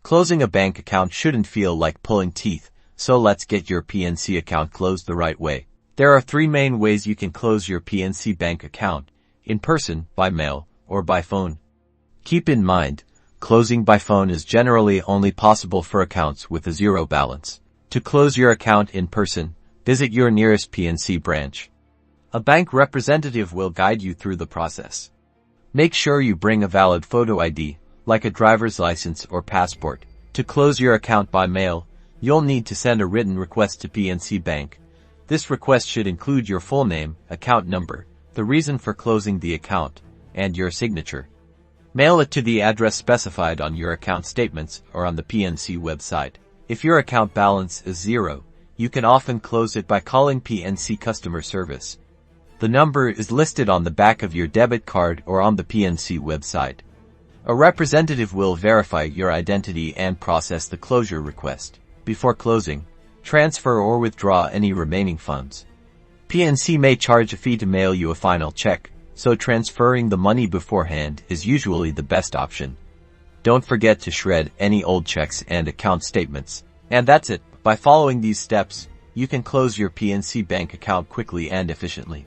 Closing a bank account shouldn't feel like pulling teeth, so let's get your PNC account closed the right way. There are 3 main ways you can close your PNC Bank account: in person, by mail, or by phone. Keep in mind, closing by phone is generally only possible for accounts with a zero balance. To close your account in person, visit your nearest PNC branch. A bank representative will guide you through the process. Make sure you bring a valid photo ID, like a driver's license or passport. To close your account by mail, you'll need to send a written request to PNC Bank. This request should include your full name, account number, the reason for closing the account, and your signature. Mail it to the address specified on your account statements or on the PNC website. If your account balance is 0, you can often close it by calling PNC customer service. The number is listed on the back of your debit card or on the PNC website. A representative will verify your identity and process the closure request. Before closing, transfer or withdraw any remaining funds. PNC may charge a fee to mail you a final check, so transferring the money beforehand is usually the best option. Don't forget to shred any old checks and account statements. And that's it. By following these steps, you can close your PNC Bank account quickly and efficiently.